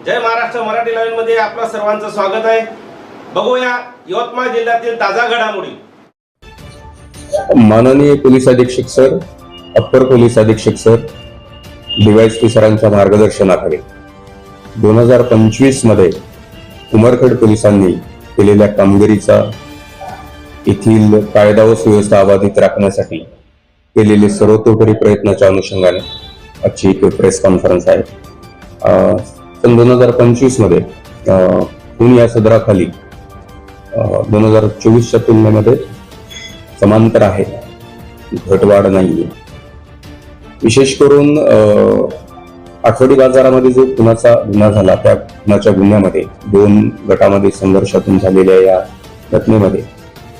जय Maharashtra Marathi live मध्ये आपलं सर्वांचं स्वागत आहे। बघूया यवतमाळ जिल्ह्यातील ताजा घडामोडी। माननीय पोलीस अधीक्षक सर, अप्पर पोलीस अधीक्षक सर, डीवायएसपी सरांच्या मार्गदर्शनाखाली 2025 मध्ये उमरखेड पोलिसांनी केलेल्या कामगिरीचा, येथील कायदा व सुव्यवस्था अबाधित राखण्यासाठी केलेले सर्वतोपरी प्रयत्नाच्या अनुषंगाने आजची एक प्रेस कॉन्फरन्स आहे। सन 2025 मध्ये खून या सदराखाली 2024च्या तुलनेमध्ये समांतर आहे, घटवाढ नाहीये। विशेष करून आठवडी बाजारामध्ये जो खुनाचा गुन्हा झाला, त्या खुनाच्या गुन्ह्यामध्ये 2 गटामध्ये संघर्षातून झालेल्या या घटनेमध्ये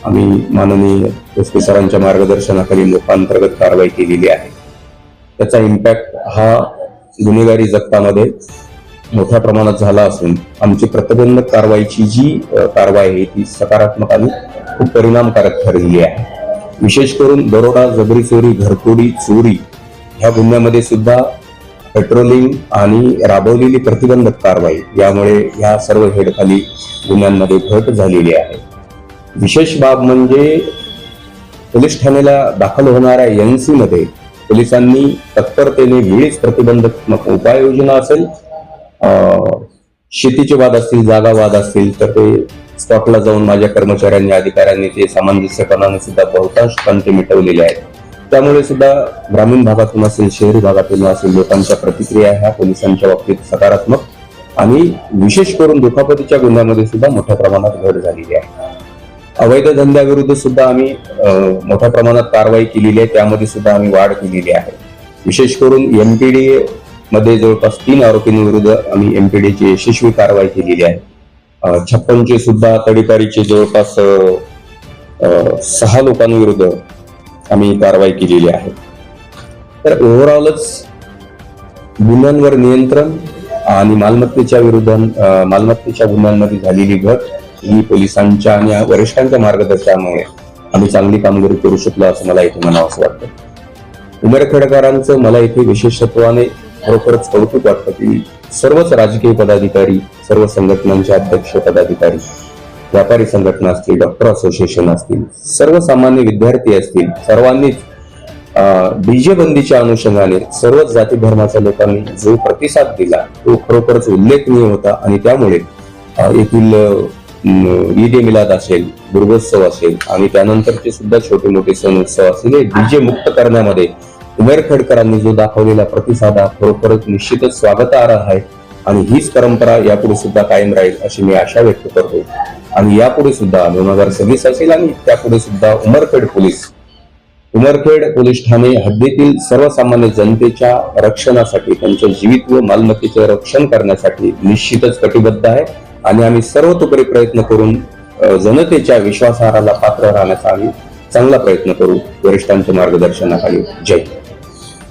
आम्ही माननीय एसपी सरांच्या मार्गदर्शनाखाली लोकांतर्गत कारवाई केलेली आहे। त्याचा इम्पॅक्ट हा गुन्हेगारी जगतामध्ये मोठ्या प्रमाणात झाला असून आमची प्रतिबंधक कारवाईची जी कारवाई आहे ती सकारात्मक आणि खूप परिणामकारक ठरलेली आहे। विशेष करून दरोडा, जबरी चोरी, घरफोडी, चोरी ह्या गुन्ह्यामध्ये सुद्धा पेट्रोलिंग आणि राबवलेली प्रतिबंधक कारवाई यामुळे ह्या सर्व हेडखाली गुन्ह्यांमध्ये घट झालेली आहे। विशेष बाब म्हणजे पोलीस ठाण्याला दाखल होणाऱ्या एनसी मध्ये पोलिसांनी तत्परतेने वेळीच प्रतिबंधात्मक उपाययोजना असेल, शेतीचे वाद असतील, जागा वाद असतील तर ते स्पॉटला जाऊन माझ्या कर्मचाऱ्यांनी, अधिकाऱ्यांनी ते सामंजस्यपणाने सुद्धा बहुतांश तंटे मिटवलेले आहेत। त्यामुळे सुद्धा ग्रामीण भागातून असेल, शहरी भागातून असेल, लोकांच्या प्रतिक्रिया ह्या पोलिसांच्या बाबतीत सकारात्मक आणि विशेष करून दुखापतीच्या गुन्ह्यामध्ये सुद्धा मोठ्या प्रमाणात घट झालेली आहे। अवैध धंद्याविरुद्ध सुद्धा आम्ही मोठ्या प्रमाणात कारवाई केलेली आहे, त्यामध्ये सुद्धा आम्ही वाढ केलेली आहे। विशेष करून एमपीडी मध्ये जवळपास 3 आरोपींविरुद्ध आम्ही एमपीडीची यशस्वी कारवाई केलेली आहे। 56 सुद्धा तडीपारीचे जवळपास 6 लोकांविरुद्ध आम्ही कारवाई केलेली आहे। तर ओव्हरऑलच गुन्ह्यांवर नियंत्रण आणि मालमत्तेच्या गुन्ह्यांमध्ये झालेली घट ही पोलिसांच्या आणि वरिष्ठांच्या मार्गदर्शनामुळे आम्ही चांगली कामगिरी करू शकलो असं मला इथे म्हणावंसं वाटतं। उमरखेडकरांचं मला इथे विशेषत्वाने खरोखरच कौतुक वाटतं की सर्वच राजकीय पदाधिकारी, सर्व संघटनांचे अध्यक्ष पदाधिकारी, व्यापारी संघटना असतील, डॉक्टर असोसिएशन असतील, सर्वसामान्य विद्यार्थी असतील, सर्वांनीच डीजे बंदीच्या अनुषंगाने सर्वच जाती धर्माच्या लोकांनी जो प्रतिसाद दिला तो खरोखरच उल्लेखनीय होता आणि त्यामुळे येथील ईद ए मिलाद असेल, दुर्गोत्सव असेल आणि त्यानंतरचे सुद्धा छोटे मोठे सण उत्सव असलेले डीजे मुक्त करण्यामध्ये उमरखेडकरांनी जो दाखवलेला प्रतिसाद खरोखरच निश्चितच स्वागतार्ह आहे आणि हीच परंपरा यापुढे सुद्धा कायम राहील अशी मी आशा व्यक्त करतो। आणि यापुढे सुद्धा 2026 असेल आणि त्यापुढे सुद्धा उमरखेड पोलीस ठाणे हद्दीतील सर्वसामान्य जनतेच्या रक्षणासाठी, त्यांच्या जीवित व मालमत्तेचे रक्षण करण्यासाठी निश्चितच कटिबद्ध आहे आणि आम्ही सर्वतोपरी प्रयत्न करून जनतेच्या विश्वासार्हाला पात्र राहण्याचा आम्ही चांगला प्रयत्न करू वरिष्ठांच्या मार्गदर्शनाखाली। जय